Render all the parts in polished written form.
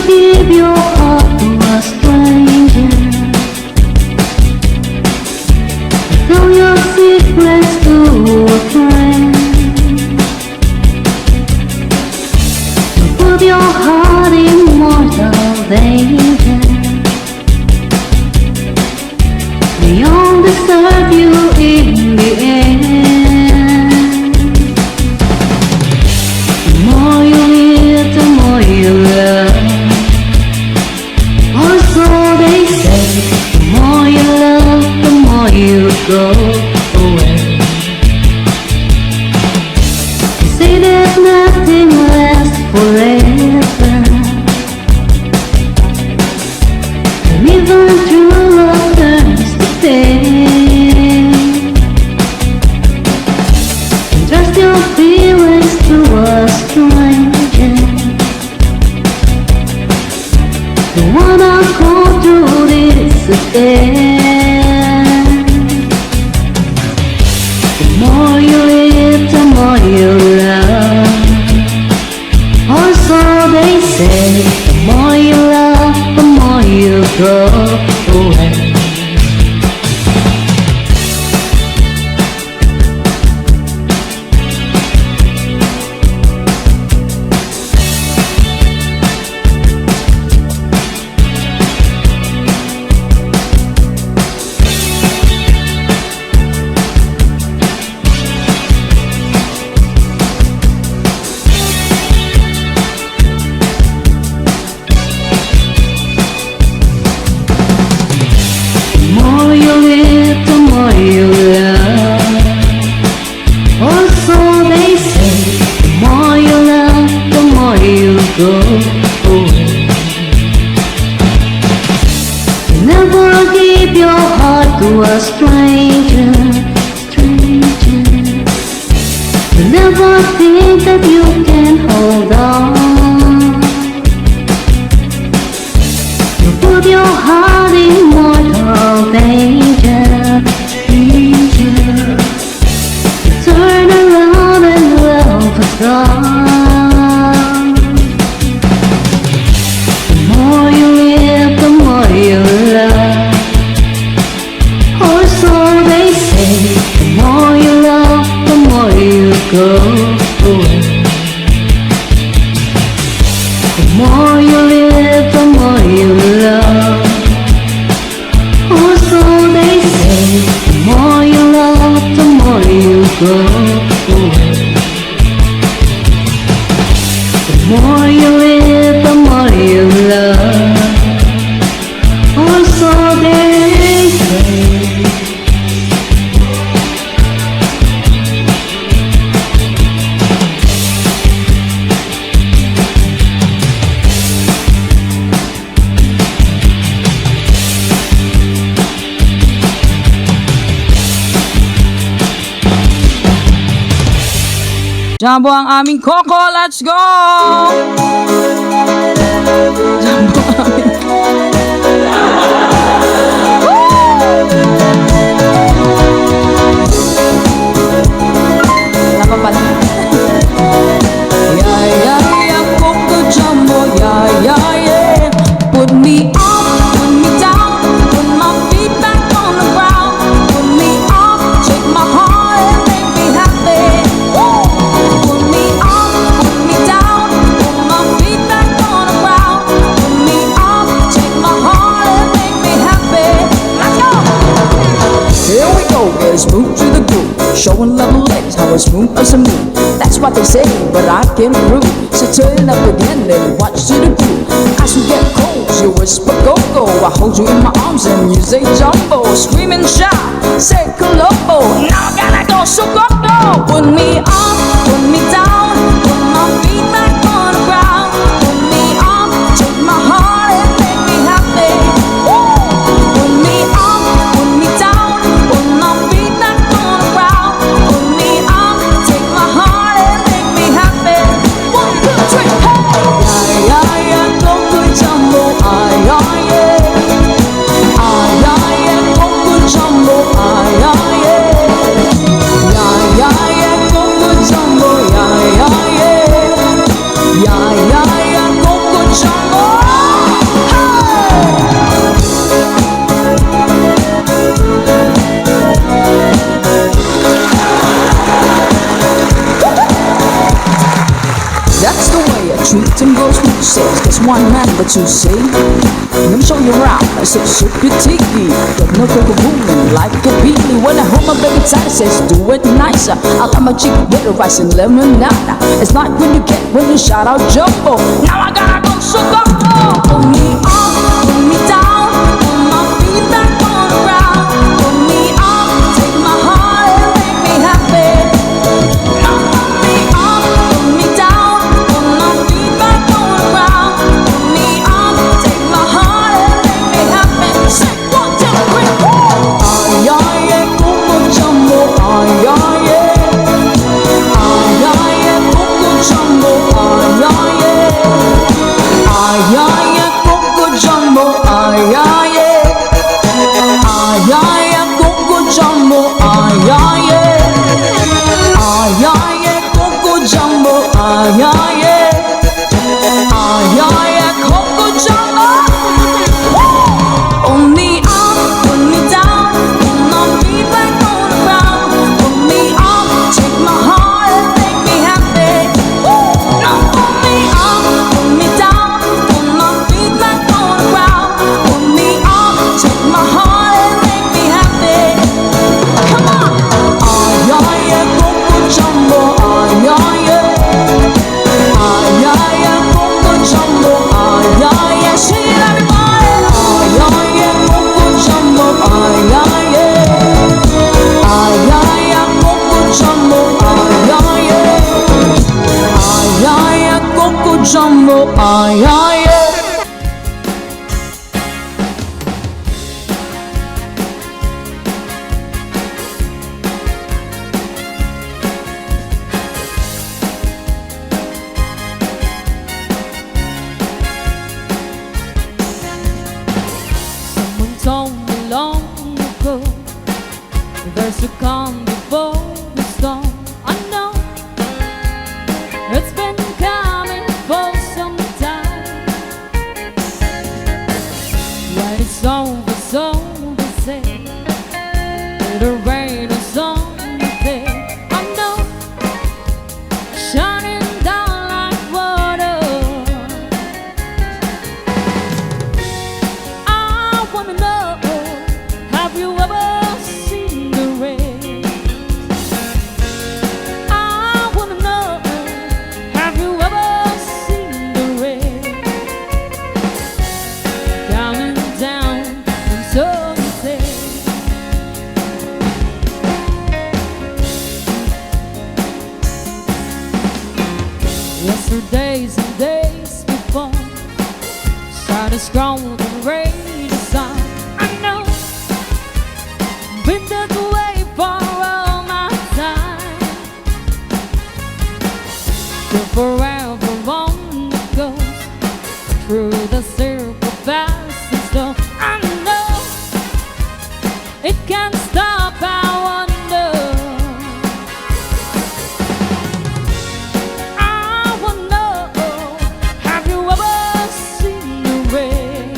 give your heart to a stranger. Tell your secrets to a friend. Put your heart in mortal danger. They all deserve you in the end. The more you live, the more you love. Or so they say. The more you love, the more you go away. They say that nothing lasts forever. And even true love turns to pain. And trust your feelings to a stranger. The one I'll go through this again. The more you live, the more you love. Or so they say. The more you love, the more you go away. go away. Never give your heart to a stranger, stranger. You never think that you can hold on. You put your heart in mortal danger, danger. You turn around and love is gone. The more you live, the more you love. Or so they say. The more you love, the more you go away. The more you live, the more you love. Or so they say. The more you love, the more you go away. The more you live, the more you love. Or so they say. Jumbo ang aming Coco, let's go! Jumbo ang aming Tama pala. Yeah, yeah, yeah, Coco Jumbo, yeah, yeah, yeah. Put me up, put me down, put my feet back on the ground. Put me up, take my heart and make me happy. Put me up, put me down, put my feet back on the ground. Put me up, take my heart and make me happy. Let's go! Here we go, let's move to the groove. Showing little legs, how it's smooth as a move. That's what they say, but I can prove. So turn up again and watch to the groove. As we get cold, you whisper go go. I hold you in my arms and you say jumbo. Scream and shout, say colombo. Now I gotta go, so go go. Put me up, put me down, put my feet back on the ground. Put me up, take my heart and make me happy. Put me up, put me down, put my feet back on the ground. Put me up, take my heart and make me happy. 1, 2, 3, hey! Yeah, yeah, yeah, Coco Jumbo, ah, yeah, yeah. Ah, yeah, yeah, Coco Jumbo, ah, yeah, yeah. Yeah, yeah, yeah, Coco Jumbo, yeah, yeah, yeah. Yeah, yeah, yeah, Coco Jumbo, hey! That's the way I treat them girls who says there's one man but two say. Let me show you around, I say super tiki. Got no coco booming like a beanie. When I hold my baby tight, it says do it nicer. I like my chicken with the rice and lemonade. It's like when you shout out jumbo. Now I gotta go, so go, go. Put me up, put me down, put my feet back on the ground. Put me up, take my heart and make me happy. Now put me up, put me down, put my feet back on the ground. Put me up, take my heart and make me happy. Say 1, 2, 3, woo! Ah, yeah, yeah, Coco Jumbo, ah, yeah, yeah. Ah, yeah, yeah, Coco Jumbo, ah, yeah, yeah. Ah, yeah, yeah, Coco 𝗟𝗘𝗔𝗦𝗘. Someone told me long ago there's a calm before the storm. I know it's been coming for some time. When it's over, so they say it'll rain or something. I know, shining down like water. I wanna know, have you ever seen the rain? I wanna know, have you ever seen the rain coming down from sunset? Yesterdays and days before started scrolling the radio song. I know, been that way for all my time. Till forever on it goes through the circle fast and slow. I know it can't stop. I wonder. I wanna know, have you ever seen the rain?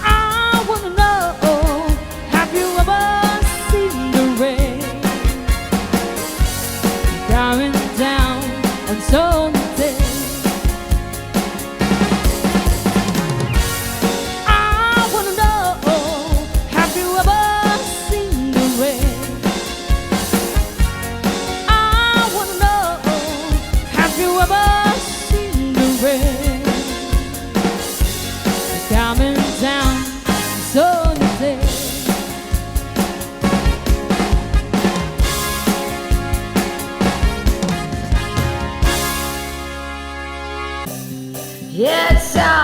I wanna know, have you ever seen the rain coming down on something? I wanna know, have you ever seen the rain? I wanna know, have you ever seen the rain coming down something? Yatzmusic.